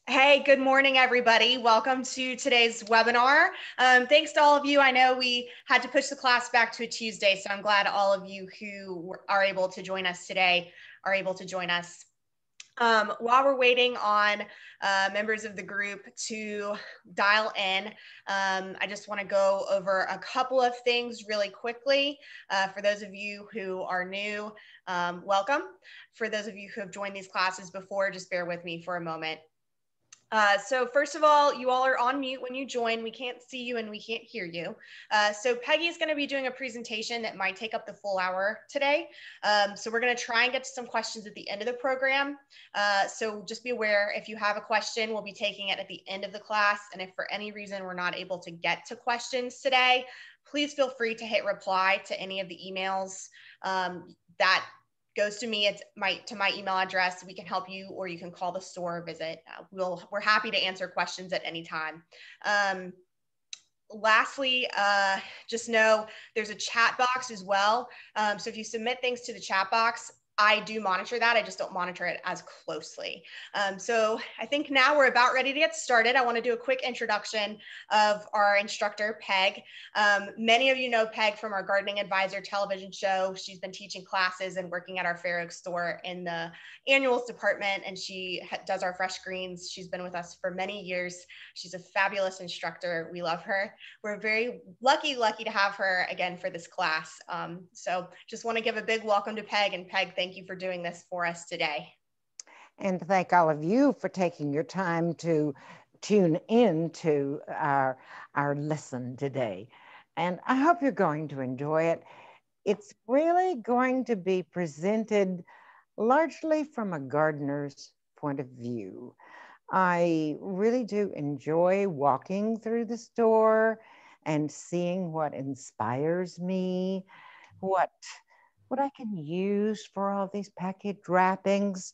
Hey, good morning, everybody. Welcome to today's webinar. Thanks to all of you. I know we had to push the class back to a Tuesday, so I'm glad all of you who are able to join us today are able to join us. While we're waiting on members of the group to dial in, I just want to go over a couple of things really quickly. For those of you who are new, welcome. For those of you who have joined these classes before, just bear with me for a moment. So first of all, you all are on mute when you join. We can't see you and we can't hear you. So Peggy is going to be doing a presentation that might take up the full hour today. So we're going to try and get to some questions at the end of the program. So just be aware, if you have a question, we'll be taking it at the end of the class. And if for any reason we're not able to get to questions today, please feel free to hit reply to any of the emails that goes to me. It's to my email address. We can help you, or you can call the store or visit. We're happy to answer questions at any time. Lastly, just know there's a chat box as well. So if you submit things to the chat box, I do monitor that. I just don't monitor it as closely. So I think now we're about ready to get started. I want to do a quick introduction of our instructor, Peg. Many of you know Peg from our Gardening Advisor television show. She's been teaching classes and working at our Fair Oaks store in the annuals department, and she does our fresh greens. She's been with us for many years. She's a fabulous instructor. We love her. We're very lucky to have her again for this class. So just want to give a big welcome to Peg, and Peg, thank you for doing this for us today. And thank all of you for taking your time to tune in to our lesson today. And I hope you're going to enjoy it. It's really going to be presented largely from a gardener's point of view. I really do enjoy walking through the store and seeing what inspires me, what I can use for all these package wrappings.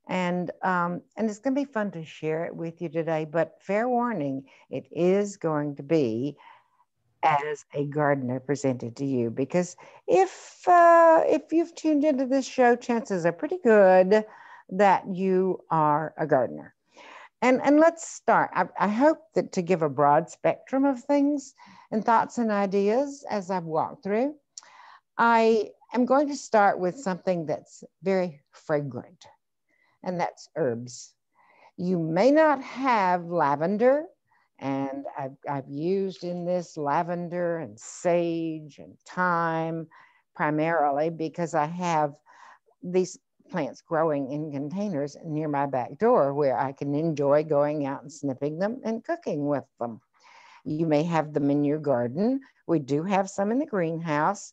And it's going to be fun to share it with you today. But fair warning, it is going to be as a gardener presented to you, because if you've tuned into this show, chances are pretty good that you are a gardener. And let's start. I hope that to give a broad spectrum of things and thoughts and ideas as I've walked through. I am going to start with something that's very fragrant, and that's herbs. You may not have lavender, and I've used in this lavender and sage and thyme primarily because I have these plants growing in containers near my back door where I can enjoy going out and snipping them and cooking with them. You may have them in your garden. We do have some in the greenhouse.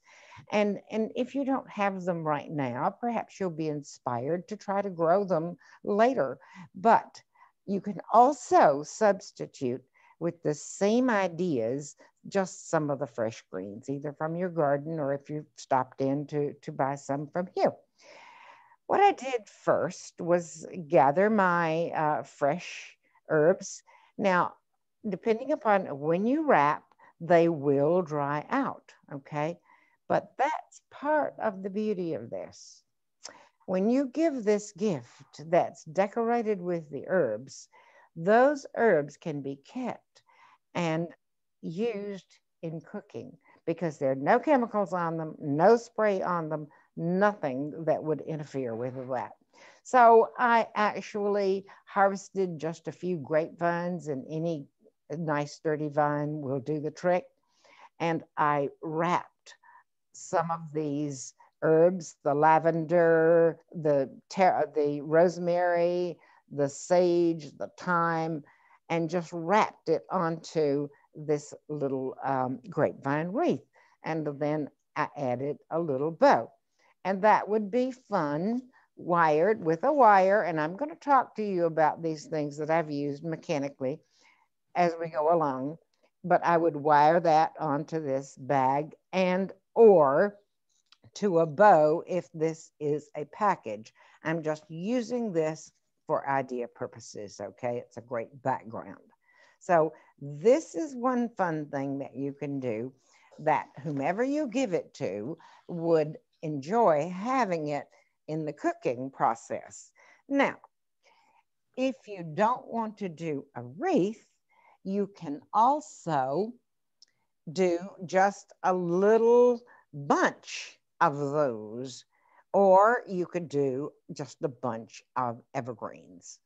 And if you don't have them right now, perhaps you'll be inspired to try to grow them later. But you can also substitute with the same ideas, just some of the fresh greens, either from your garden or if you stopped in to buy some from here. What I did first was gather my fresh herbs. Now, depending upon when you wrap, they will dry out, okay? But that's part of the beauty of this. When you give this gift that's decorated with the herbs, those herbs can be kept and used in cooking because there are no chemicals on them, no spray on them, nothing that would interfere with that. So I actually harvested just a few grapevines, and any nice sturdy vine will do the trick. And I wrapped some of these herbs, the lavender, the rosemary, the sage, the thyme, and just wrapped it onto this little grapevine wreath. And then I added a little bow. And that would be fun, wired with a wire. And I'm going to talk to you about these things that I've used mechanically as we go along. But I would wire that onto this bag and or to a bow if this is a package. I'm just using this for idea purposes, okay? It's a great background. So this is one fun thing that you can do that whomever you give it to would enjoy having it in the cooking process. Now, If you don't want to do a wreath, you can also do just a little bunch of those, or you could do just a bunch of evergreens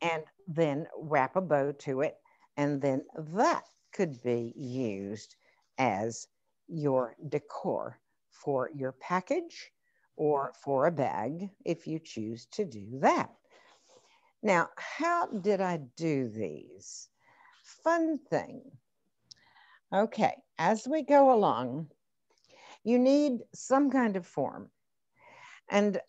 and then wrap a bow to it. And then that could be used as your decor for your package or for a bag if you choose to do that. Now, how did I do these? Fun thing. Okay, as we go along, you need some kind of form. And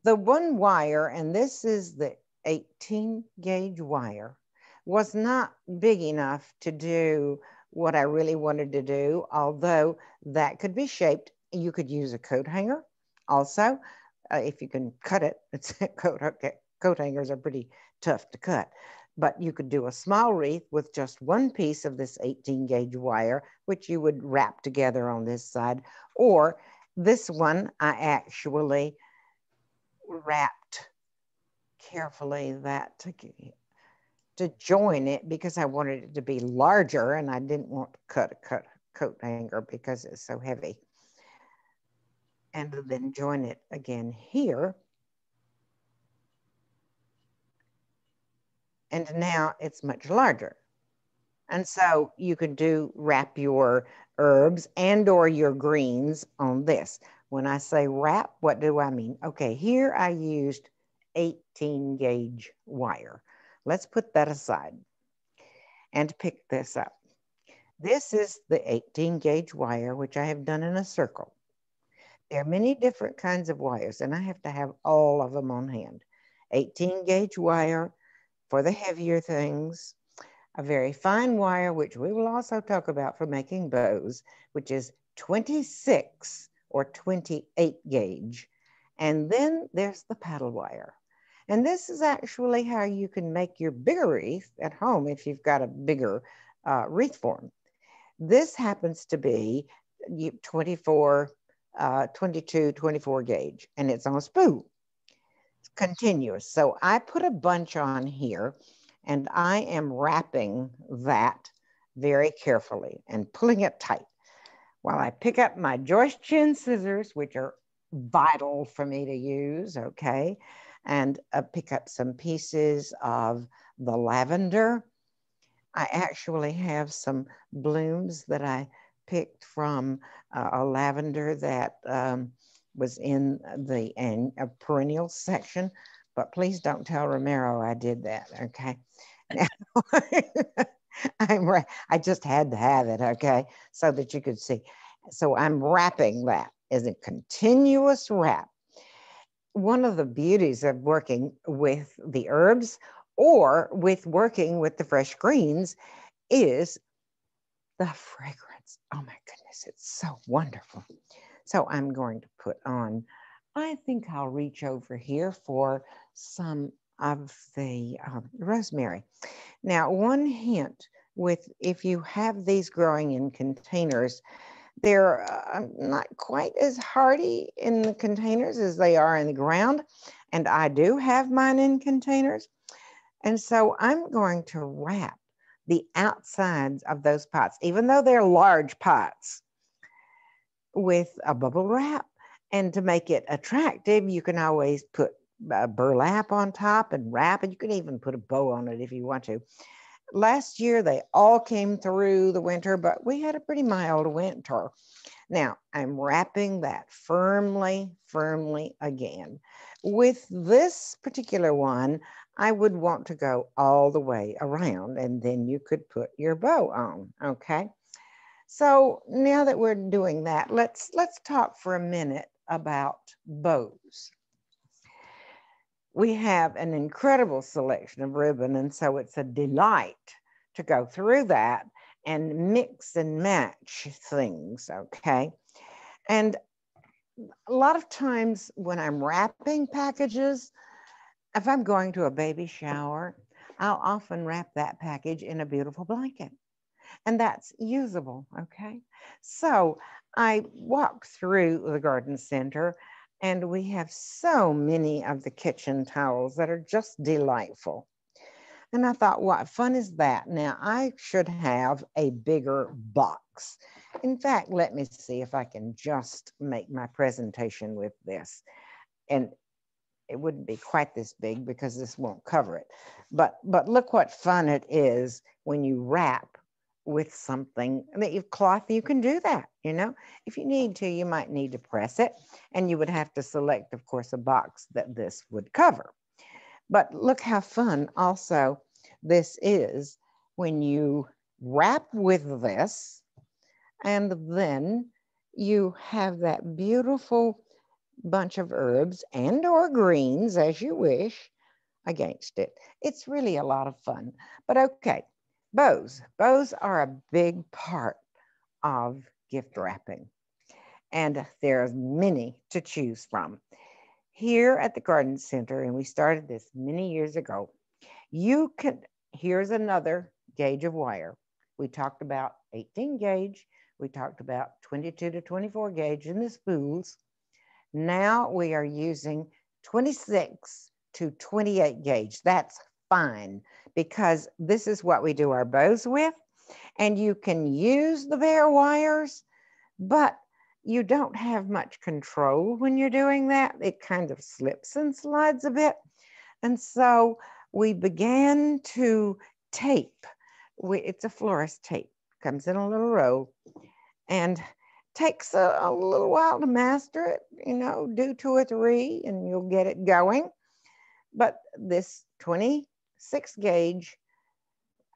the one wire, and this is the 18 gauge wire, was not big enough to do what I really wanted to do, although that could be shaped. You could use a coat hanger also, if you can cut it. It's coat hangers are pretty tough to cut. But you could do a small wreath with just one piece of this 18 gauge wire, which you would wrap together on this side. Or this one, I actually wrapped carefully that to join it because I wanted it to be larger and I didn't want to cut a coat hanger because it's so heavy. And then join it again here. And now it's much larger. And so you could wrap your herbs and or your greens on this. When I say wrap, what do I mean? Okay, here I used 18 gauge wire. Let's put that aside and pick this up. This is the 18 gauge wire, which I have done in a circle. There are many different kinds of wires, and I have to have all of them on hand. 18 gauge wire for the heavier things, a very fine wire, which we will also talk about for making bows, which is 26 or 28 gauge. And then there's the paddle wire. And this is actually how you can make your bigger wreath at home if you've got a bigger wreath form. This happens to be 24, 22, 24 gauge, and it's on a spool. It's continuous. So I put a bunch on here, and I am wrapping that very carefully and pulling it tight while I pick up my joist chin scissors, which are vital for me to use, okay? And pick up some pieces of the lavender. I actually have some blooms that I picked from a lavender that was in the perennial section, but please don't tell Romero I did that, okay? Now, I just had to have it, okay, so that you could see. So I'm wrapping that as a continuous wrap. One of the beauties of working with the herbs or with working with the fresh greens is the fragrance. Oh my goodness, it's so wonderful. So I'm going to put on, I think I'll reach over here for some of the rosemary. Now, one hint with if you have these growing in containers, they're not quite as hardy in the containers as they are in the ground. And I do have mine in containers. And so I'm going to wrap the outsides of those pots, even though they're large pots, with a bubble wrap. And to make it attractive, you can always put burlap on top and wrap, and you can even put a bow on it if you want to. Last year, they all came through the winter, but we had a pretty mild winter. Now, I'm wrapping that firmly, firmly again. With this particular one, I would want to go all the way around, and then you could put your bow on, okay? So now that we're doing that, let's talk for a minute about bows. We have an incredible selection of ribbon, and so it's a delight to go through that and mix and match things, okay? And a lot of times when I'm wrapping packages, if I'm going to a baby shower, I'll often wrap that package in a beautiful blanket, and that's usable, okay? So I walk through the garden center, and we have so many of the kitchen towels that are just delightful. And I thought, what fun is that? Now I should have a bigger box. In fact, let me see if I can just make my presentation with this. And it wouldn't be quite this big because this won't cover it. But look what fun it is when you wrap with something. I mean, cloth, you can do that, you know. If you need to, you might need to press it. And you would have to select, of course, a box that this would cover. But look how fun also this is when you wrap with this, and then you have that beautiful bunch of herbs and or greens as you wish against it. It's really a lot of fun. But okay, bows. Bows are a big part of gift wrapping, and there are many to choose from. Here at the Garden Center, and we started this many years ago, you can, here's another gauge of wire. We talked about 18 gauge, we talked about 22 to 24 gauge in the spools. Now we are using 26 to 28 gauge. That's fine because this is what we do our bows with. And you can use the bare wires, but you don't have much control when you're doing that. It kind of slips and slides a bit. And so we began to tape. It's a florist tape, comes in a little roll, and takes a little while to master it, you know, do 2 or 3 and you'll get it going. But this 26 gauge,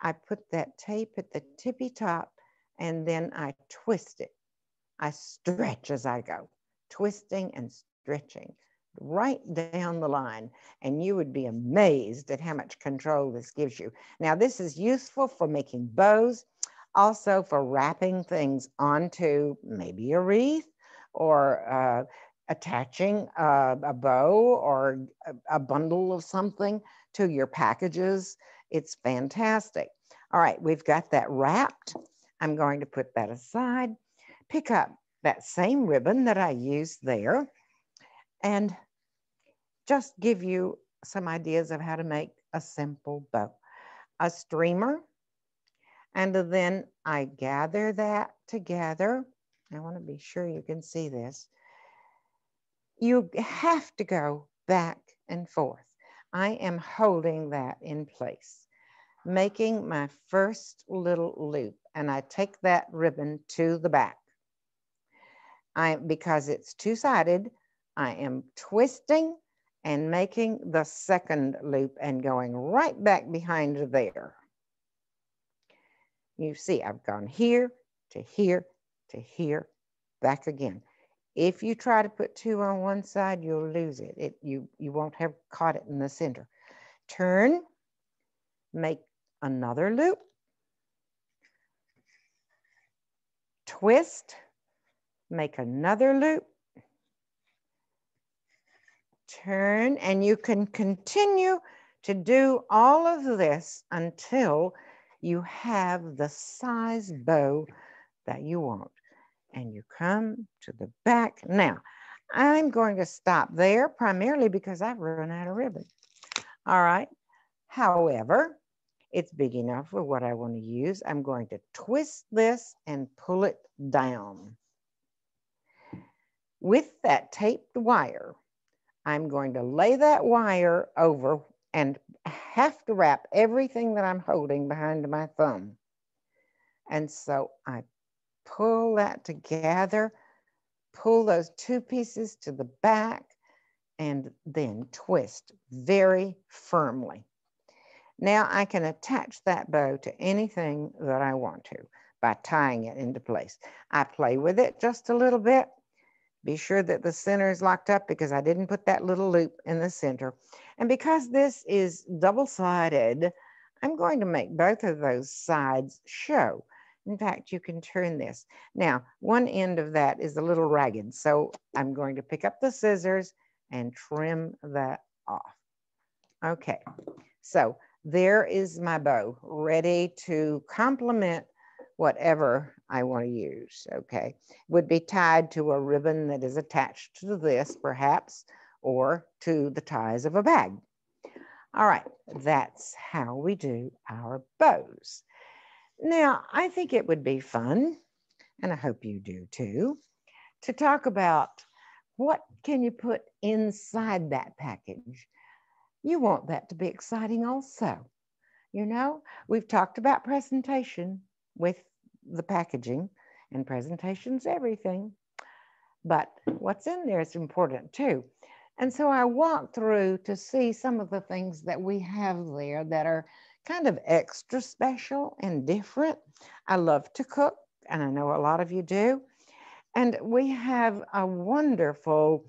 I put that tape at the tippy top and then I twist it. I stretch as I go, twisting and stretching right down the line. And you would be amazed at how much control this gives you. Now, this is useful for making bows, also for wrapping things onto maybe a wreath or attaching a bow or a bundle of something to your packages. It's fantastic. All right, we've got that wrapped. I'm going to put that aside, pick up that same ribbon that I used there, and just give you some ideas of how to make a simple bow. A streamer, and then I gather that together. I want to be sure you can see this. You have to go back and forth. I am holding that in place, making my first little loop, and I take that ribbon to the back. Because it's two-sided, I am twisting and making the second loop and going right back behind there. You see, I've gone here to here to here, back again. If you try to put 2 on one side, you'll lose it. You won't have caught it in the center. Turn, make another loop, twist, make another loop, turn, and you can continue to do all of this until you have the size bow that you want. And you come to the back. Now, I'm going to stop there primarily because I've run out of ribbon. All right. However, it's big enough for what I want to use. I'm going to twist this and pull it down. With that taped wire, I'm going to lay that wire over and have to wrap everything that I'm holding behind my thumb. And so I pull that together, pull those 2 pieces to the back, and then twist very firmly. Now I can attach that bow to anything that I want to by tying it into place. I play with it just a little bit. Be sure that the center is locked up because I didn't put that little loop in the center. And because this is double-sided, I'm going to make both of those sides show. In fact, you can turn this. Now, one end of that is a little ragged, so I'm going to pick up the scissors and trim that off. Okay, so there is my bow ready to complement whatever I want to use, okay? Would be tied to a ribbon that is attached to this, perhaps, or to the ties of a bag. All right, that's how we do our bows. Now, I think it would be fun, and I hope you do too, to talk about what can you put inside that package. You want that to be exciting also. You know, we've talked about presentation with the packaging, and presentation's everything. But what's in there is important too. And so I walked through to see some of the things that we have there that are kind of extra special and different. I love to cook, and I know a lot of you do. And we have a wonderful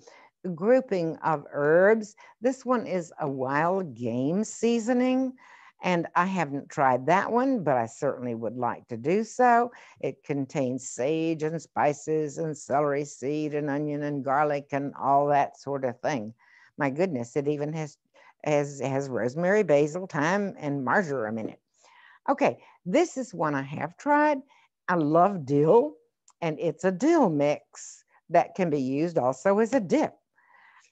grouping of herbs. This one is a wild game seasoning, and I haven't tried that one, but I certainly would like to do so. It contains sage and spices and celery seed and onion and garlic and all that sort of thing. My goodness, it even has rosemary, basil, thyme, and marjoram in it. Okay, this is one I have tried. I love dill, and it's a dill mix that can be used also as a dip.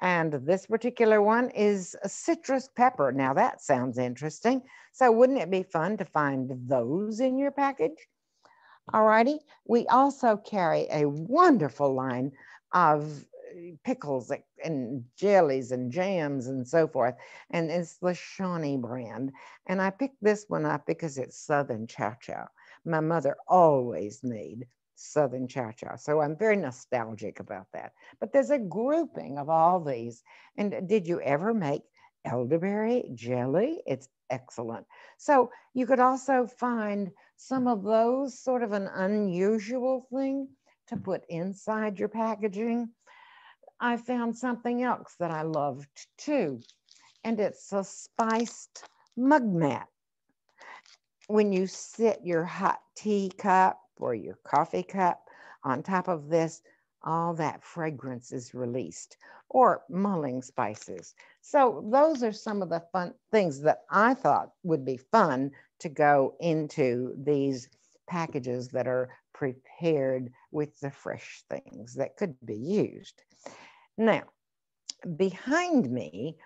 And this particular one is a citrus pepper. Now that sounds interesting. So wouldn't it be fun to find those in your package? All righty. We also carry a wonderful line of pickles and jellies and jams and so forth. And it's the Shawnee brand. And I picked this one up because it's Southern Chow Chow. My mother always made Southern Chow Chow. So I'm very nostalgic about that. But there's a grouping of all these. And did you ever make elderberry jelly? It's excellent. So you could also find some of those, sort of an unusual thing to put inside your packaging. I found something else that I loved too, and it's a spiced mug mat. When you sit your hot tea cup or your coffee cup on top of this, all that fragrance is released, or mulling spices. So those are some of the fun things that I thought would be fun to go into these packages that are prepared with the fresh things that could be used. Now, behind me,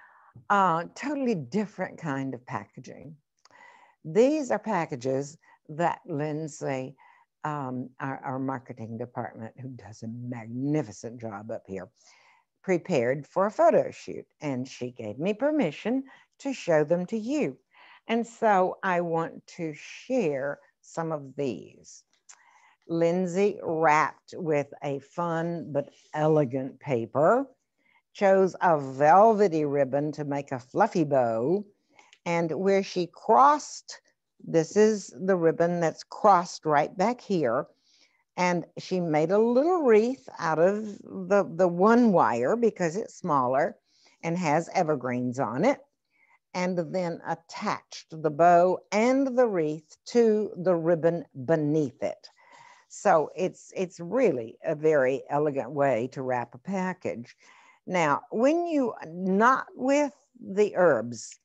totally different kind of packaging. These are packages that Lindsay, our marketing department, who does a magnificent job up here, prepared for a photo shoot. And she gave me permission to show them to you. And so I want to share some of these. Lindsay wrapped with a fun but elegant paper, chose a velvety ribbon to make a fluffy bow, and where she crossed, this is the ribbon that's crossed right back here, and she made a little wreath out of the one wire because it's smaller and has evergreens on it, and then attached the bow and the wreath to the ribbon beneath it. So it's really a very elegant way to wrap a package. Now, when you not with the herbs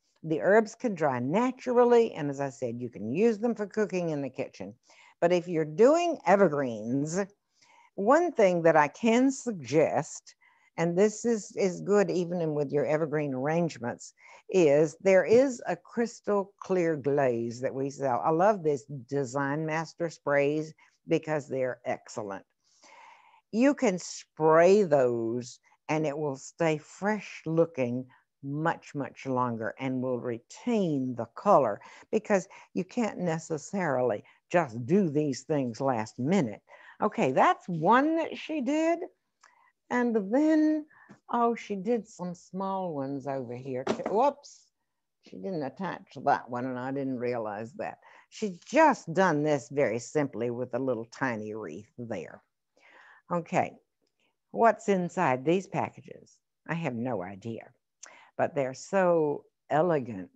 can dry naturally. And as I said, you can use them for cooking in the kitchen. But if you're doing evergreens, one thing that I can suggest, and this is good even with your evergreen arrangements, is there is a crystal clear glaze that we sell. I love this Design Master sprays because they're excellent. You can spray those and it will stay fresh looking much, much longer and will retain the color, because you can't necessarily just do these things last minute. Okay, that's one that she did. And then, oh, she did some small ones over here. Whoops, she didn't attach that one and I didn't realize that. She's just done this very simply with a little tiny wreath there. Okay, what's inside these packages? I have no idea, but they're so elegant.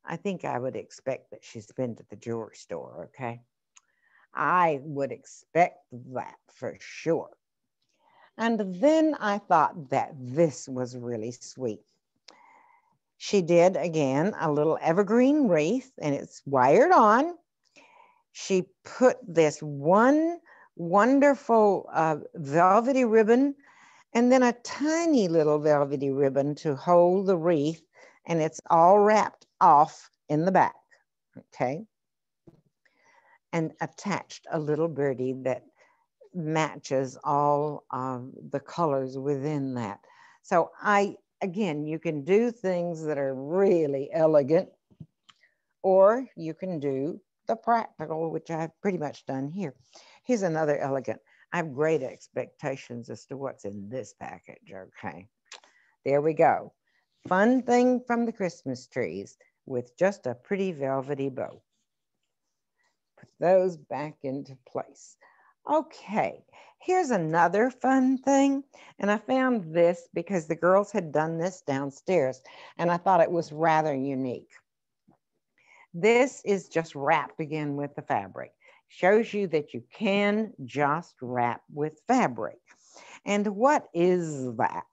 I think I would expect that she's been to the jewelry store, okay? I would expect that for sure. And then I thought that this was really sweet. She did, again, a little evergreen wreath, and it's wired on. She put this one wonderful velvety ribbon and then a tiny little velvety ribbon to hold the wreath and it's all wrapped off in the back, okay? And attached a little birdie that matches all of the colors within that. So again, you can do things that are really elegant, or you can do the practical, which I've pretty much done here. Here's another elegant. I have great expectations as to what's in this package, okay? There we go. Fun thing from the Christmas trees with just a pretty velvety bow. Put those back into place. Okay, here's another fun thing. And I found this because the girls had done this downstairs and I thought it was rather unique. This is just wrapped again with the fabric. Shows you that you can just wrap with fabric. And what is that?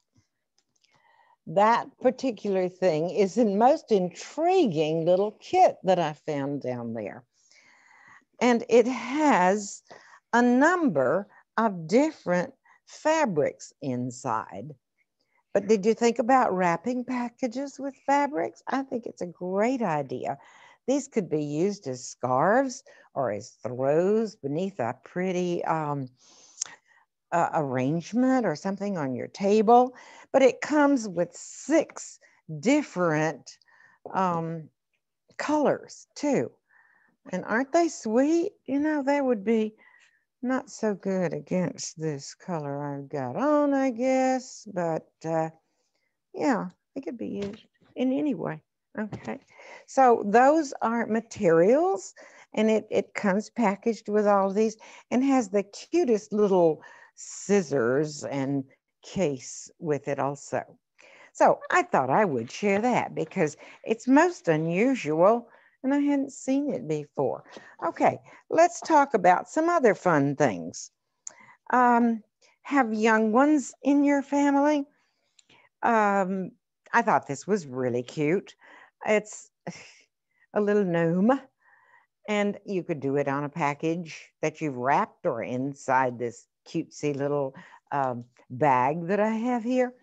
That particular thing is the most intriguing little kit that I found down there. And it has a number of different fabrics inside. But did you think about wrapping packages with fabrics? I think it's a great idea. These could be used as scarves or as throws beneath a pretty arrangement or something on your table. But it comes with 6 different colors too. And aren't they sweet? You know, they would be not so good against this color I've got on, I guess. But yeah, they could be used in any way. Okay. So those are materials, and it comes packaged with all of these and has the cutest little scissors and case with it also. So I thought I would share that because it's most unusual and I hadn't seen it before. Okay, let's talk about some other fun things. Have young ones in your family? I thought this was really cute. It's a little gnome, and you could do it on a package that you've wrapped or inside this cutesy little bag that I have here.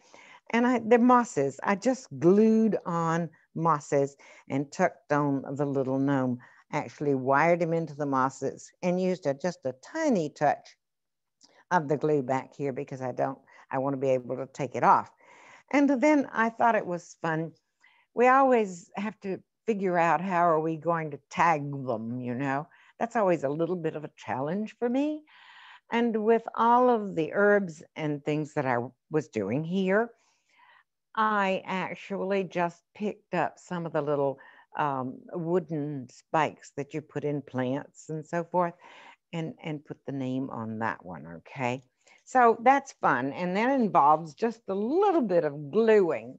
And they're mosses. I just glued on mosses and tucked on the little gnome, actually wired him into the mosses and used just a tiny touch of the glue back here because I want to be able to take it off. And then I thought it was fun. We always have to figure out how are we going to tag them, you know. That's always a little bit of a challenge for me. And with all of the herbs and things that I was doing here, I actually just picked up some of the little wooden spikes that you put in plants and so forth and put the name on that one, okay? So that's fun. And that involves just a little bit of gluing.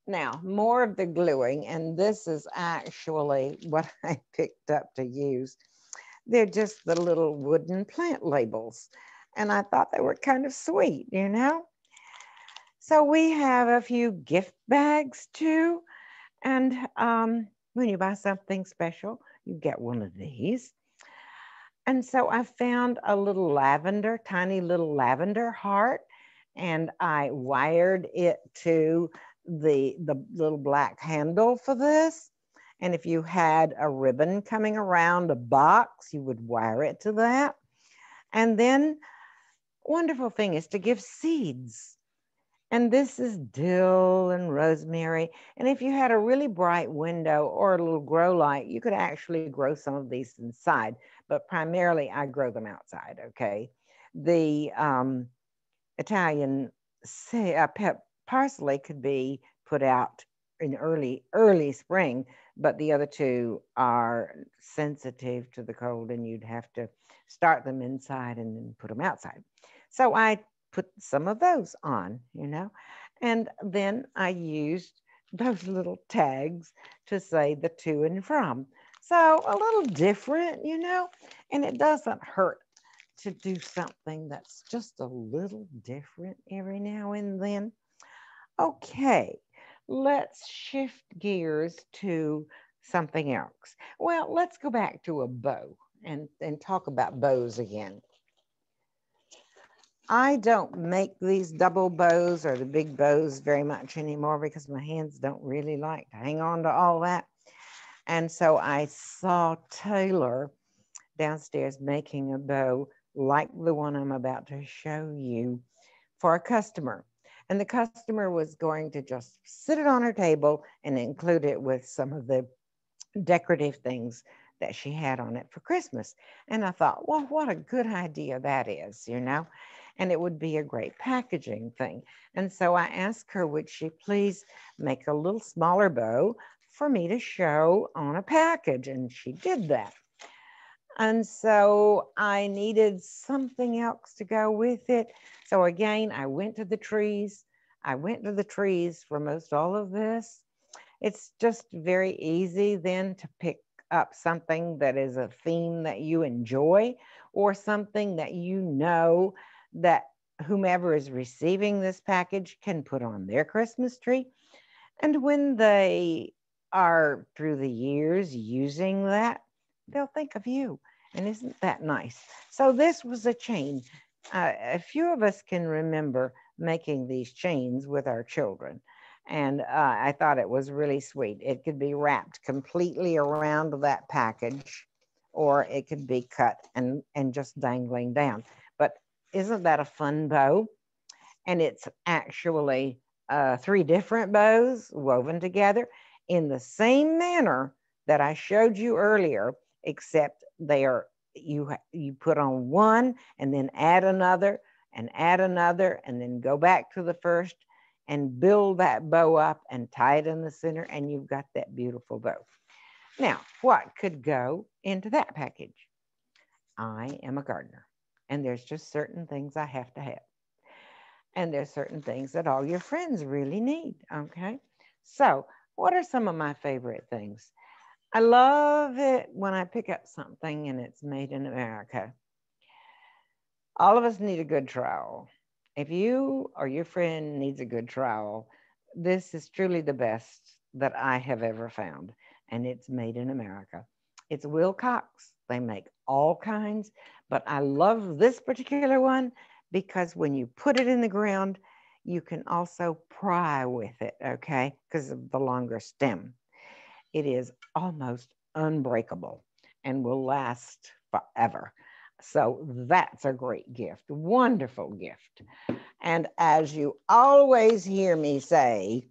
Now, more of the gluing, and this is actually what I picked up to use. They're just the little wooden plant labels. And I thought they were kind of sweet, you know? So we have a few gift bags too. And when you buy something special, you get one of these. And so I found a little lavender, tiny little lavender heart, and I wired it to the little black handle for this. And if you had a ribbon coming around a box, you would wire it to that. And then wonderful thing is to give seeds. And this is dill and rosemary. And if you had a really bright window or a little grow light, you could actually grow some of these inside, but primarily I grow them outside, okay? The Italian parsley could be put out in early spring, but the other two are sensitive to the cold and you'd have to start them inside and then put them outside. So I put some of those on, you know, and then I used those little tags to say the to and from. So a little different, you know, and it doesn't hurt to do something that's just a little different every now and then. Okay, let's shift gears to something else. Well, let's go back to a bow and talk about bows again. I don't make these double bows or the big bows very much anymore because my hands don't really like to hang on to all that. And so I saw Taylor downstairs making a bow like the one I'm about to show you for a customer. And the customer was going to just sit it on her table and include it with some of the decorative things that she had on it for Christmas. And I thought, well, what a good idea that is, you know? And it would be a great packaging thing. And so I asked her, would she please make a little smaller bow for me to show on a package? And she did that. And so I needed something else to go with it. So again, I went to the trees. I went to the trees for most all of this. It's just very easy then to pick up something that is a theme that you enjoy or something that you know that whomever is receiving this package can put on their Christmas tree. And when they are through the years using that, they'll think of you. And isn't that nice? So this was a chain. A few of us can remember making these chains with our children. And I thought it was really sweet. It could be wrapped completely around that package, or it could be cut and just dangling down. But isn't that a fun bow? And it's actually 3 different bows woven together in the same manner that I showed you earlier, except they are you put on one and then add another and then go back to the first and build that bow up and tie it in the center, and you've got that beautiful bow. Now, what could go into that package? I am a gardener, and there's just certain things I have to have. And there's certain things that all your friends really need, okay? So what are some of my favorite things? I love it when I pick up something and it's made in America. All of us need a good trowel. If you or your friend needs a good trowel, this is truly the best that I have ever found, and it's made in America. It's Wilcox. They make all kinds, but I love this particular one because when you put it in the ground, you can also pry with it, okay, because of the longer stem. It is almost unbreakable and will last forever. So that's a great gift, wonderful gift. And as you always hear me say,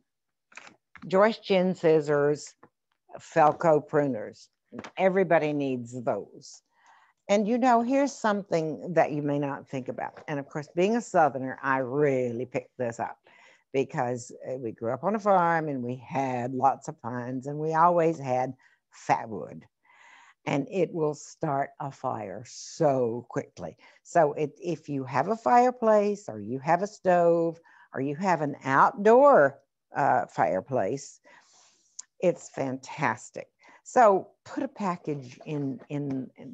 Joyce Chin scissors, Felco pruners, everybody needs those. And you know, here's something that you may not think about. And of course, being a Southerner, I really picked this up because we grew up on a farm and we had lots of pines and we always had fat wood. And it will start a fire so quickly. So if you have a fireplace or you have a stove or you have an outdoor fireplace, it's fantastic. So put a package in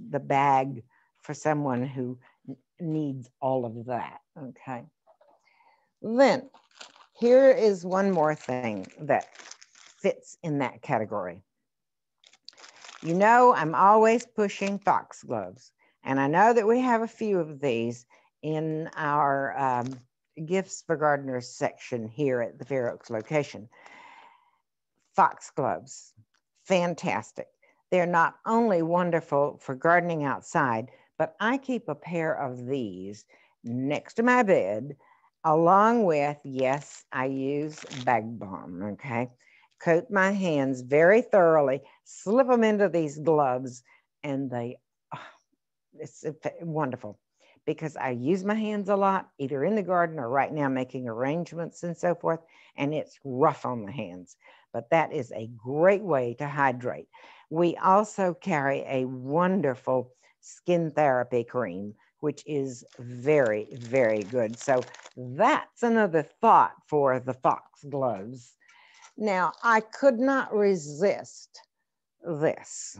the bag for someone who needs all of that, okay? Then here is one more thing that fits in that category. You know, I'm always pushing foxgloves, and I know that we have a few of these in our gifts for gardeners section here at the Fair Oaks location. Foxgloves, fantastic. They're not only wonderful for gardening outside, but I keep a pair of these next to my bed, along with, yes, I use bag balm, okay? Coat my hands very thoroughly, slip them into these gloves, and it's wonderful because I use my hands a lot, either in the garden or right now making arrangements and so forth, and it's rough on the hands. But that is a great way to hydrate. We also carry a wonderful skin therapy cream, which is very, very good. So that's another thought for the foxgloves. Now, I could not resist this.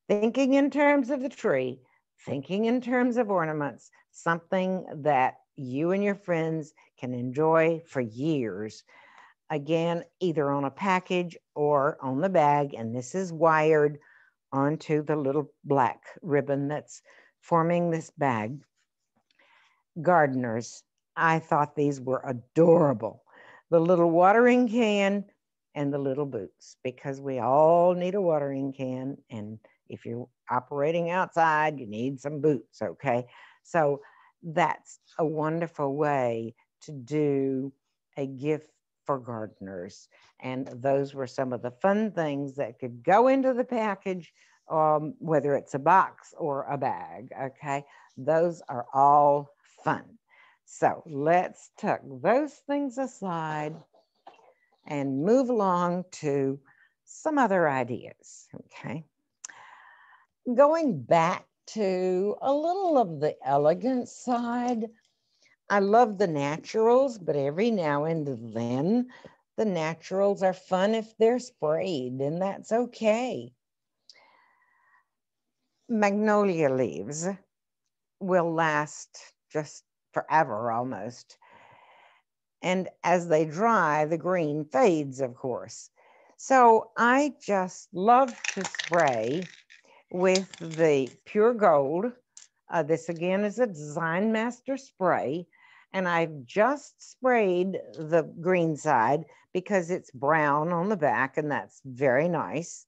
Thinking in terms of the tree, thinking in terms of ornaments, something that you and your friends can enjoy for years. Again, either on a package or on the bag, and this is wired onto the little black ribbon that's forming this bag. gardeners, I thought these were adorable. The little watering can and the little boots, because we all need a watering can. And if you're operating outside, you need some boots, okay? So that's a wonderful way to do a gift for gardeners. And those were some of the fun things that could go into the package, whether it's a box or a bag, okay? Those are all fun. So let's tuck those things aside and move along to some other ideas, okay? Going back to a little of the elegant side, I love the naturals, but every now and then the naturals are fun if they're sprayed, and that's okay. Magnolia leaves will last just forever almost. And as they dry, the green fades, of course. So I just love to spray with the Pure Gold. This again is a Design Master spray. And I've just sprayed the green side because it's brown on the back, and that's very nice.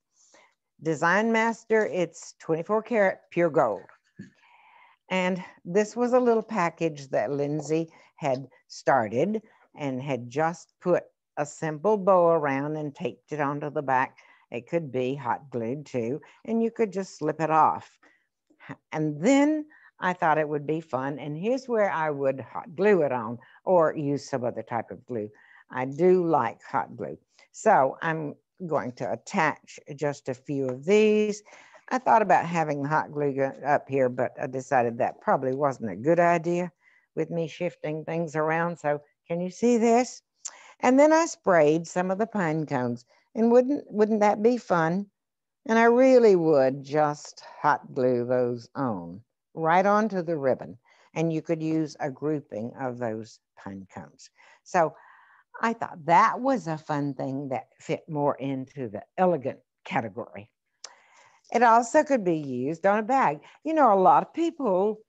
Design Master, it's 24 karat pure gold. And this was a little package that Lindsay had started and had just put a simple bow around and taped it onto the back. It could be hot glued too, and you could just slip it off. And then I thought it would be fun. And here's where I would hot glue it on or use some other type of glue. I do like hot glue. So I'm going to attach just a few of these. I thought about having the hot glue up here, but I decided that probably wasn't a good idea with me shifting things around. So can you see this? And then I sprayed some of the pine cones. And wouldn't that be fun? And I really would just hot glue those on right onto the ribbon. And you could use a grouping of those pine cones. So I thought that was a fun thing that fit more into the elegant category. It also could be used on a bag. You know, a lot of people,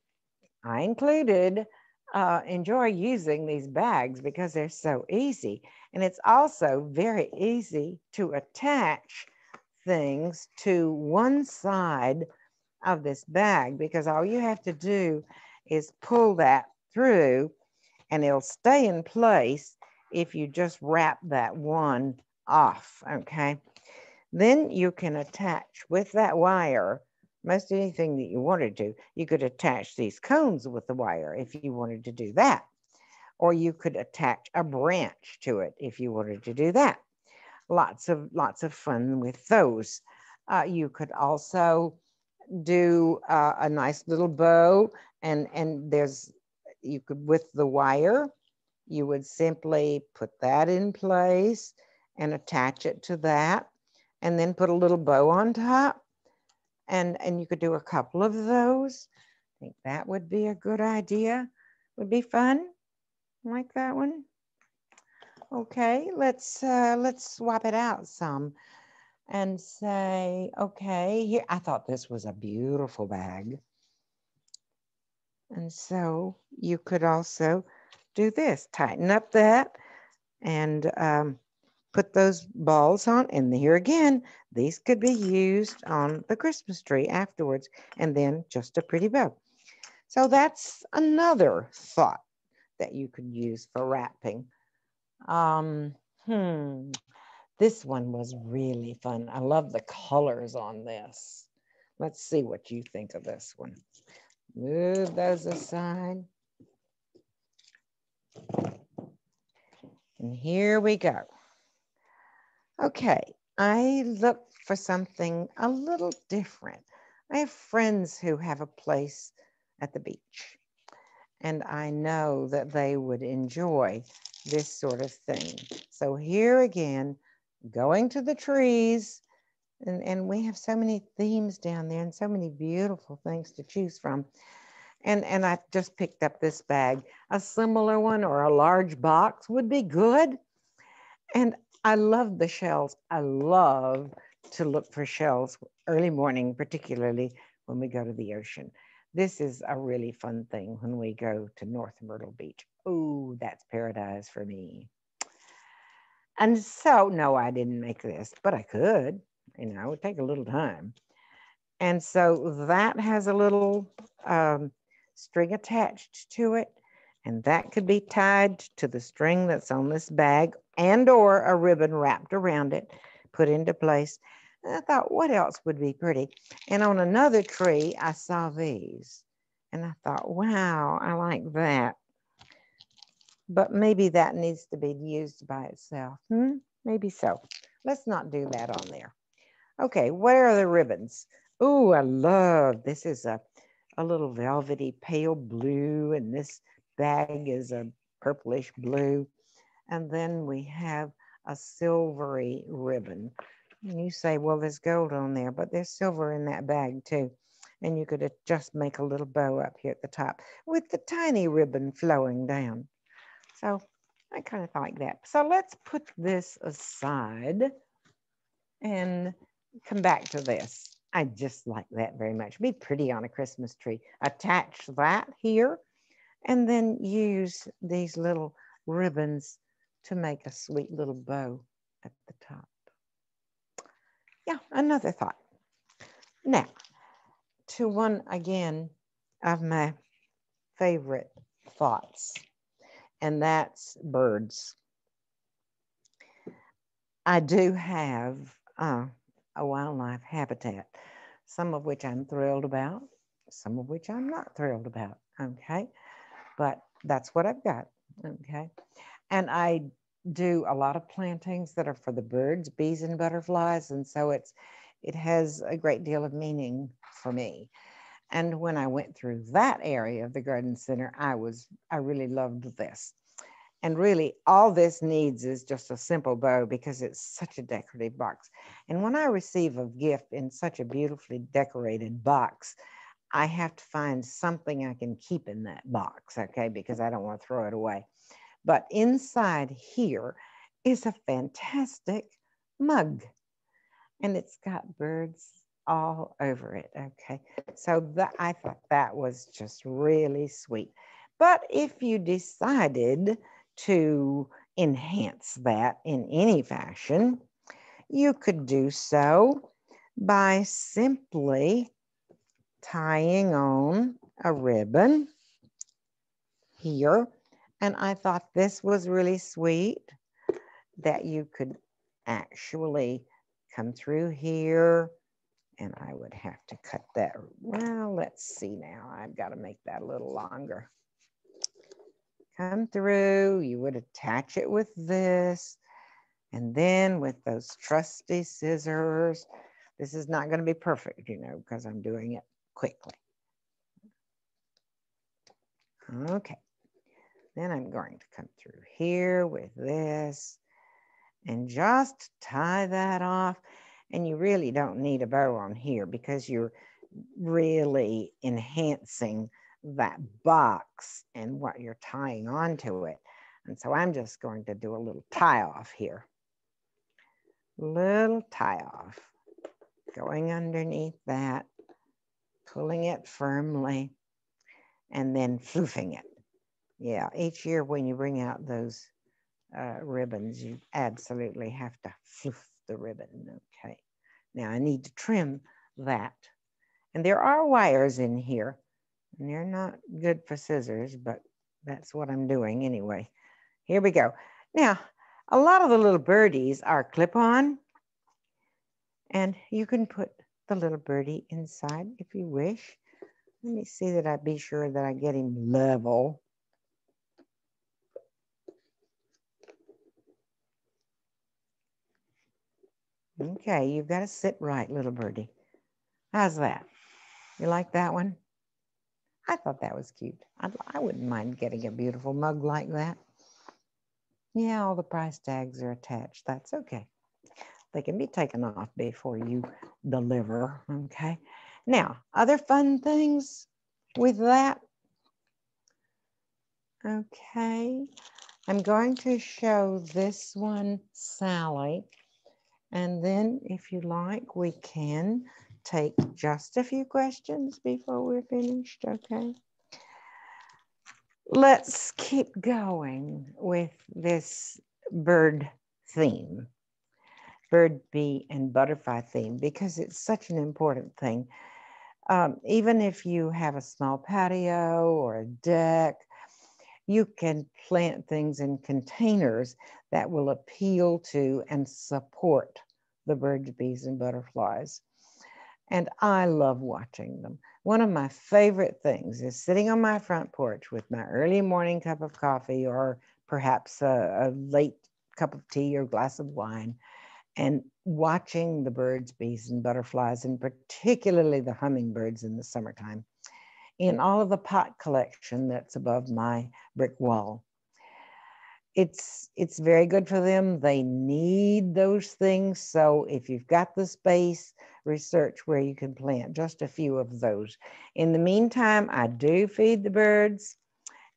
I included, enjoy using these bags because they're so easy. And it's also very easy to attach things to one side of this bag, because all you have to do is pull that through and it'll stay in place if you just wrap that one off, okay? Then you can attach with that wire most anything that you wanted to. You could attach these cones with the wire if you wanted to do that. Or you could attach a branch to it if you wanted to do that. Lots of fun with those. You could also do a nice little bow, and you could, with the wire, you would simply put that in place and attach it to that, and then put a little bow on top, and you could do a couple of those. I think that would be a good idea. Would be fun. Like that one. Okay, let's swap it out some and say, okay, here, I thought this was a beautiful bag. And so you could also do this, tighten up that and put those balls on. And here again, these could be used on the Christmas tree afterwards, and then just a pretty bow. So that's another thought that you could use for wrapping. This one was really fun. I love the colors on this. Let's see what you think of this one. Move those aside. And here we go. Okay, I looked for something a little different. I have friends who have a place at the beach, and I know that they would enjoy this sort of thing. So here again, going to the trees, and we have so many themes down there and so many beautiful things to choose from. And I just picked up this bag. A similar one or a large box would be good. And I love the shells. I love to look for shells early morning, particularly when we go to the ocean. This is a really fun thing when we go to North Myrtle Beach. Oh, that's paradise for me. And so, no, I didn't make this, but I could. You know, it would take a little time. And so that has a little string attached to it. And that could be tied to the string that's on this bag and or a ribbon wrapped around it, put into place. And I thought, what else would be pretty? And on another tree, I saw these. And I thought, wow, I like that. But maybe that needs to be used by itself. Maybe so. Let's not do that on there. Okay, what are the ribbons? Oh, I love, this is a little velvety pale blue, and this bag is a purplish blue. And then we have a silvery ribbon. And you say, well, there's gold on there, but there's silver in that bag too. And you could just make a little bow up here at the top with the tiny ribbon flowing down. So I kind of like that. So let's put this aside and come back to this. I just like that very much. Be pretty on a Christmas tree. Attach that here and then use these little ribbons to make a sweet little bow at the top. Yeah, another thought. Now, to one again of my favorite thoughts, and that's birds. I do have a wildlife habitat, some of which I'm thrilled about, some of which I'm not thrilled about, okay? But that's what I've got, okay? And I do a lot of plantings that are for the birds, bees and butterflies, and so it has a great deal of meaning for me. And when I went through that area of the garden center, I really loved this. And really, all this needs is just a simple bow because it's such a decorative box. And when I receive a gift in such a beautifully decorated box, I have to find something I can keep in that box, okay, because I don't want to throw it away. But inside here is a fantastic mug, and it's got birds all over it, okay? So I thought that was just really sweet. But if you decided to enhance that in any fashion, you could do so by simply tying on a ribbon here. And I thought this was really sweet that you could actually come through here, and I would have to cut that. Well, let's see now. I've got to make that a little longer. Come through, you would attach it with this, and then with those trusty scissors, this is not going to be perfect, you know, because I'm doing it quickly. Okay, then I'm going to come through here with this and just tie that off. And you really don't need a bow on here because you're really enhancing that box and what you're tying onto it. And so I'm just going to do a little tie off here. Little tie off, going underneath that, pulling it firmly, and then floofing it. Yeah, each year when you bring out those ribbons, you absolutely have to floof the ribbon, okay? Now I need to trim that. And there are wires in here, and they're not good for scissors, but that's what I'm doing anyway. Here we go. Now, a lot of the little birdies are clip-on, and you can put the little birdie inside if you wish. Let me see that I be sure that I get him level. Okay, you've got to sit right, little birdie. How's that? You like that one? I thought that was cute. I wouldn't mind getting a beautiful mug like that. Yeah, all the price tags are attached. That's okay. They can be taken off before you deliver, okay? Now, other fun things with that. Okay, I'm going to show this one, Sally. And then if you like, we can take just a few questions before we're finished, okay? Let's keep going with this bird theme, bird, bee, and butterfly theme, because it's such an important thing. Even if you have a small patio or a deck, you can plant things in containers that will appeal to and support the birds, bees, and butterflies. And I love watching them. One of my favorite things is sitting on my front porch with my early morning cup of coffee, or perhaps a late cup of tea or glass of wine, and watching the birds, bees, and butterflies, and particularly the hummingbirds in the summertime, in all of the pot collection that's above my brick wall. It's very good for them. They need those things. So if you've got the space, research where you can plant just a few of those. In the meantime, I do feed the birds.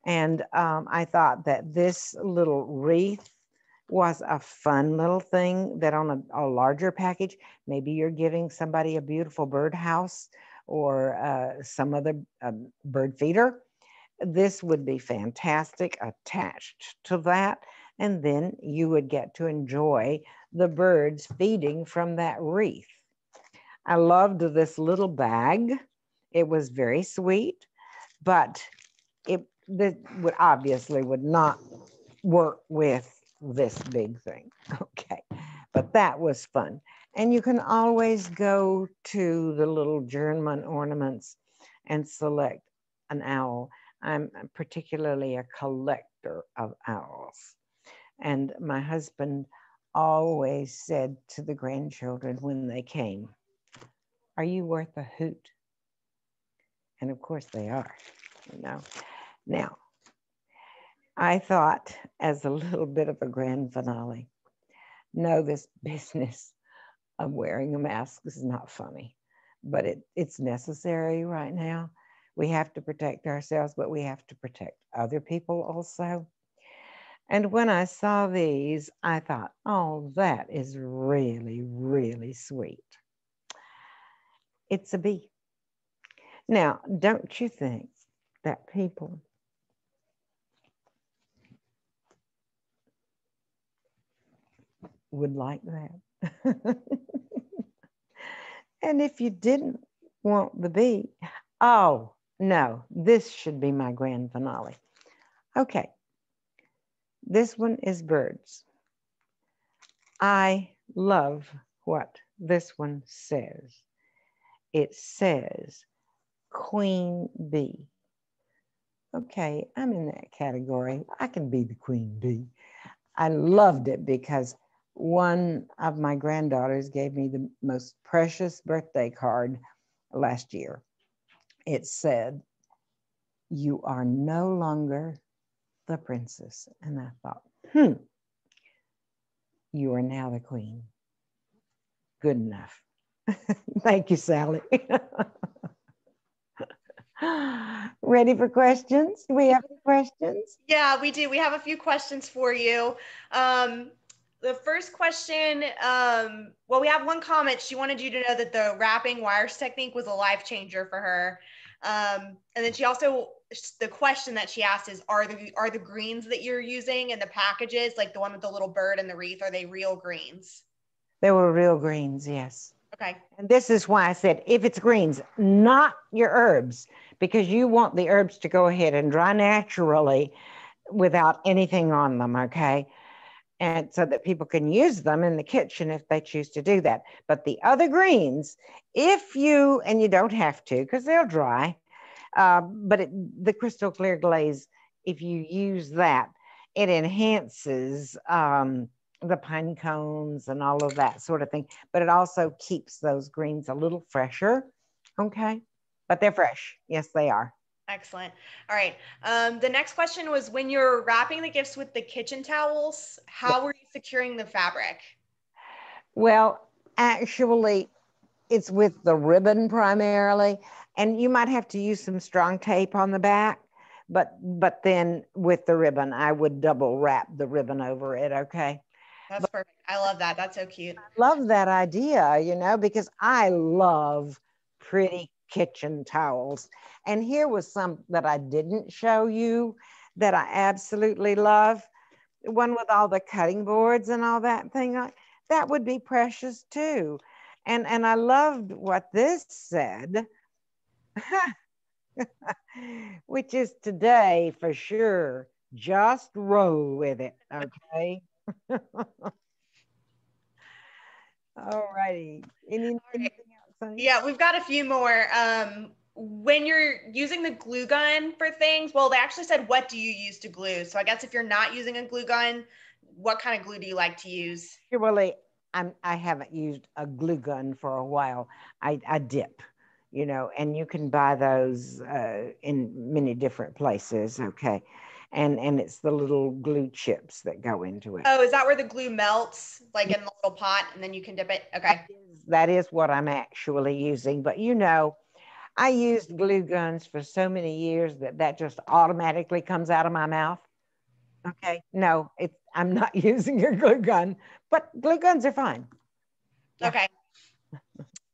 And I thought that this little wreath was a fun little thing that on a larger package, maybe you're giving somebody a beautiful birdhouse or some other bird feeder. This would be fantastic attached to that. And then you would get to enjoy the birds feeding from that wreath. I loved this little bag. It was very sweet, but this would not work with this big thing. Okay, but that was fun. And you can always go to the little German ornaments and select an owl. I'm particularly a collector of owls. And my husband always said to the grandchildren when they came, "Are you worth a hoot?" And of course they are, you know. Now, I thought, as a little bit of a grand finale, no, this business of wearing a mask is not funny, but it's necessary right now. We have to protect ourselves, but we have to protect other people also. And when I saw these, I thought, oh, that is really, really sweet. It's a bee. Now, don't you think that people would like that? And if you didn't want the bee, oh, no, this should be my grand finale. Okay, this one is birds. I love what this one says. It says queen bee. Okay, I'm in that category. I can be the queen bee. I loved it because one of my granddaughters gave me the most precious birthday card last year. It said, "You are no longer the princess." And I thought, you are now the queen. Good enough. Thank you, Sally. Ready for questions? Do we have any questions? Yeah, we do. We have a few questions for you. The first question, well, we have one comment. She wanted you to know that the wrapping wires technique was a life changer for her. And then she also, the question that she asked is, are the greens that you're using in the packages, like the one with the little bird and the wreath, are they real greens? They were real greens, yes. Okay. And this is why I said, if it's greens, not your herbs, because you want the herbs to go ahead and dry naturally without anything on them, okay? And so that people can use them in the kitchen if they choose to do that. But the other greens, if you, and you don't have to, because they'll dry, but the crystal clear glaze, if you use that, it enhances the pine cones and all of that sort of thing. But it also keeps those greens a little fresher, okay? But they're fresh. Yes, they are. Excellent. All right. The next question was, when you're wrapping the gifts with the kitchen towels, how were you securing the fabric? Well, actually, it's with the ribbon primarily, and you might have to use some strong tape on the back, but then with the ribbon, I would double wrap the ribbon over it, okay? That's perfect. I love that. That's so cute. Love that idea, you know, because I love pretty kitchen towels. And here was some that I didn't show you that I absolutely love. One with all the cutting boards and all that thing. That would be precious too. And I loved what this said, which is today for sure. Just roll with it, okay? All righty. Anything else, honey? Yeah, we've got a few more. When you're using the glue gun for things, well, they actually said, what do you use to glue? So I guess if you're not using a glue gun, what kind of glue do you like to use? Actually, I haven't used a glue gun for a while. I dip, you know, and you can buy those in many different places. Okay, and it's the little glue chips that go into it. Oh, is that where the glue melts, like in the little pot, and then you can dip it? Okay. That is what I'm actually using. But you know, I used glue guns for so many years that that just automatically comes out of my mouth. Okay, no, I'm not using your glue gun, but glue guns are fine. Yeah. Okay.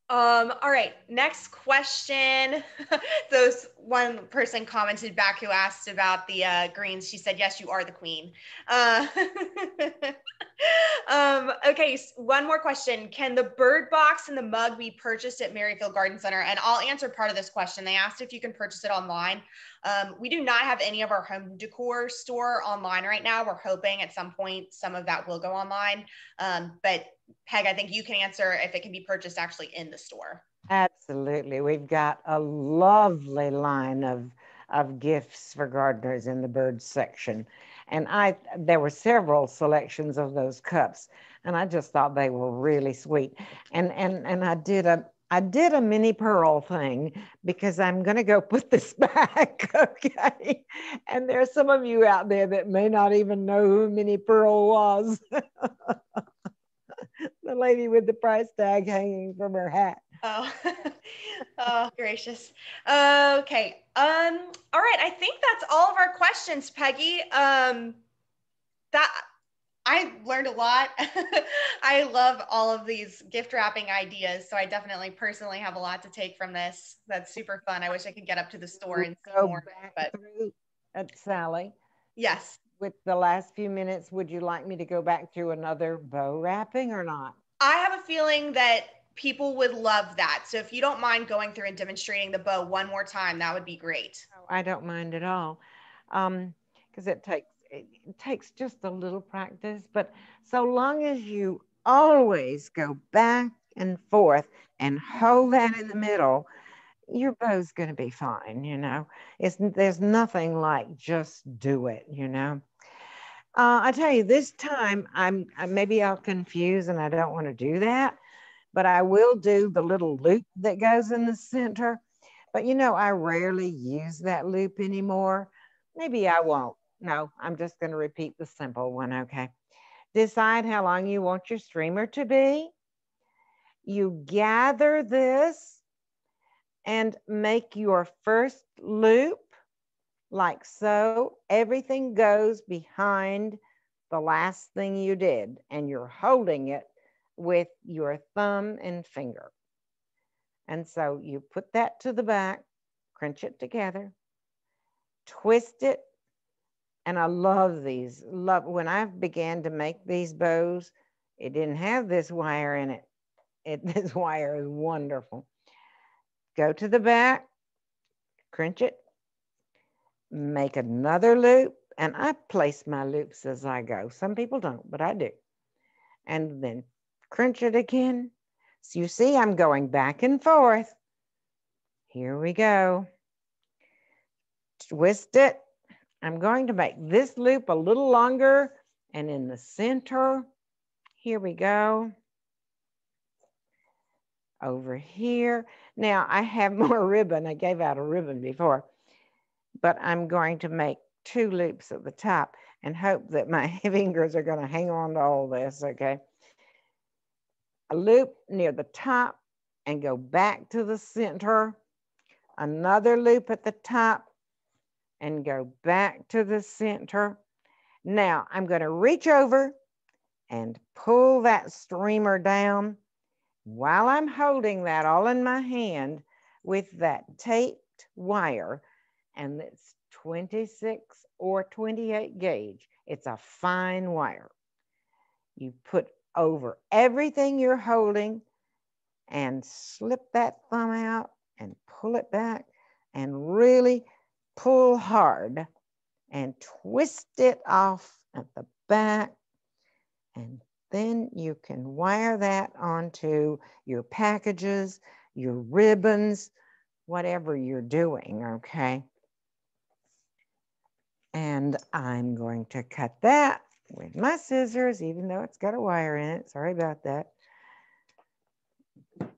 All right, next question. Those one person commented back who asked about the greens. She said, yes, you are the queen. Okay, one more question. Can the bird box and the mug be purchased at Maryfield Garden Center? And I'll answer part of this question. They asked if you can purchase it online. We do not have any of our home decor store online right now. We're hoping at some point some of that will go online. But Peg, I think you can answer if it can be purchased actually in the store. Absolutely. We've got a lovely line of gifts for gardeners in the birds section. And there were several selections of those cups, and I just thought they were really sweet. And I did a mini pearl thing because I'm going to go put this back. Okay. And there's some of you out there that may not even know who Mini Pearl was. The lady with the price tag hanging from her hat. Oh, oh, gracious. Okay. All right. I think that's all of our questions, Peggy. That I learned a lot. I love all of these gift wrapping ideas. So I definitely personally have a lot to take from this. That's super fun. I wish I could get up to the store and see more. But At Sally. yes. With the last few minutes, would you like me to go back through another bow wrapping or not? I have a feeling that people would love that. So if you don't mind going through and demonstrating the bow one more time, that would be great. Oh, I don't mind at all, because it takes just a little practice. But so long as you always go back and forth and hold that in the middle, your bow's going to be fine. You know, there's nothing like just do it. You know. I tell you, this time maybe I'll confuse, and I don't want to do that, but I will do the little loop that goes in the center. But you know, I rarely use that loop anymore. Maybe I won't. No, I'm just going to repeat the simple one. Okay. Decide how long you want your streamer to be. You gather this and make your first loop like so. Everything goes behind the last thing you did, and you're holding it with your thumb and finger. And so you put that to the back, crunch it together, twist it. And I love these. Love when I began to make these bows, it didn't have this wire in it. This wire is wonderful. Go to the back, crunch it, make another loop, and I place my loops as I go. Some people don't, but I do. And then crunch it again. So you see, I'm going back and forth. Here we go. Twist it. I'm going to make this loop a little longer, and in the center, here we go. Over here. Now I have more ribbon. I gave out a ribbon before, but I'm going to make 2 loops at the top and hope that my fingers are going to hang on to all this, okay? A loop near the top and go back to the center. Another loop at the top and go back to the center. Now I'm going to reach over and pull that streamer down while I'm holding that all in my hand with that taped wire, and it's 26 or 28 gauge. It's a fine wire. You put over everything you're holding and slip that thumb out and pull it back and really pull hard and twist it off at the back. And then you can wire that onto your packages, your ribbons, whatever you're doing, okay? And I'm going to cut that with my scissors, even though it's got a wire in it. Sorry about that.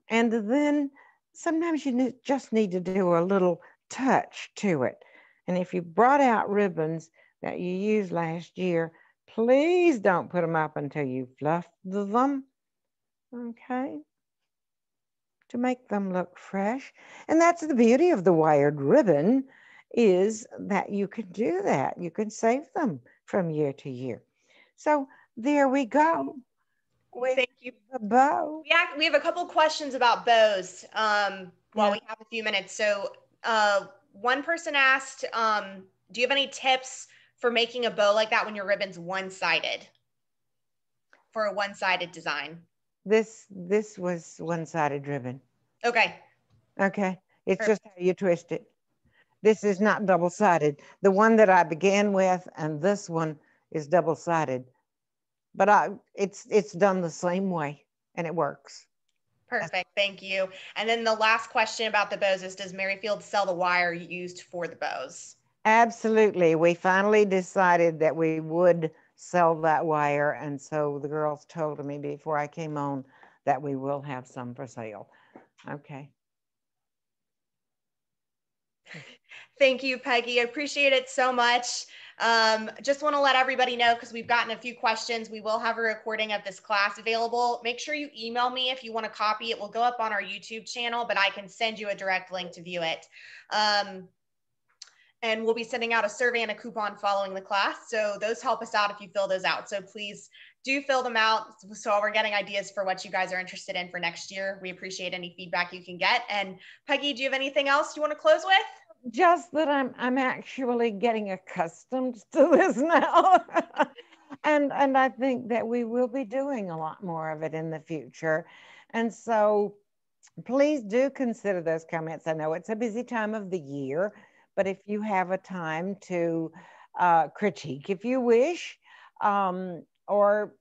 And then sometimes you just need to do a little touch to it. And if you brought out ribbons that you used last year, please don't put them up until you fluffed them, okay? To make them look fresh. And that's the beauty of the wired ribbon, is that you can do that. You can save them from year to year. So there we go with Thank you. the bow. We have a couple questions about bows while we have a few minutes. So one person asked, do you have any tips for making a bow like that when your ribbon's one-sided, for a one-sided design? This was one-sided ribbon. Okay. Okay. It's just how you twist it. This is not double-sided. The one that I began with and this one is double-sided. But it's done the same way and it works. Perfect. Thank you. And then the last question about the bows is, does Maryfield sell the wire used for the bows? Absolutely. We finally decided that we would sell that wire. And so the girls told me before I came on that we will have some for sale. Okay. Thank you, Peggy. I appreciate it so much. Just want to let everybody know, because we've gotten a few questions, we will have a recording of this class available. Make sure you email me if you want a copy. It will go up on our YouTube channel, but I can send you a direct link to view it. And we'll be sending out a survey and a coupon following the class. So those help us out if you fill those out. So please do fill them out, so we're getting ideas for what you guys are interested in for next year. We appreciate any feedback you can get. And Peggy, do you have anything else you want to close with? Just that I'm actually getting accustomed to this now. and I think that we will be doing a lot more of it in the future. And so please do consider those comments. I know it's a busy time of the year, but if you have a time to critique, if you wish, or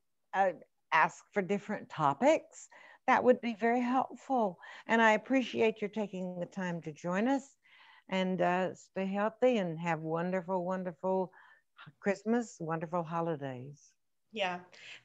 ask for different topics, that would be very helpful. And I appreciate your taking the time to join us. And stay healthy and have wonderful, wonderful Christmas, wonderful holidays. Yeah.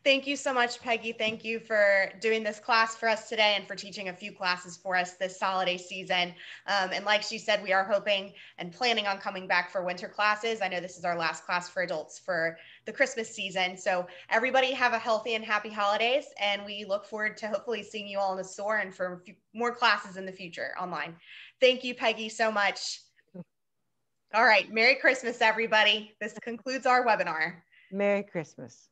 Thank you so much, Peggy. Thank you for doing this class for us today and for teaching a few classes for us this holiday season. And like she said, we are hoping and planning on coming back for winter classes. I know this is our last class for adults for the Christmas season. So everybody have a healthy and happy holidays. And we look forward to hopefully seeing you all in the store and for more classes in the future online. Thank you, Peggy, so much. All right. Merry Christmas, everybody. This concludes our webinar. Merry Christmas.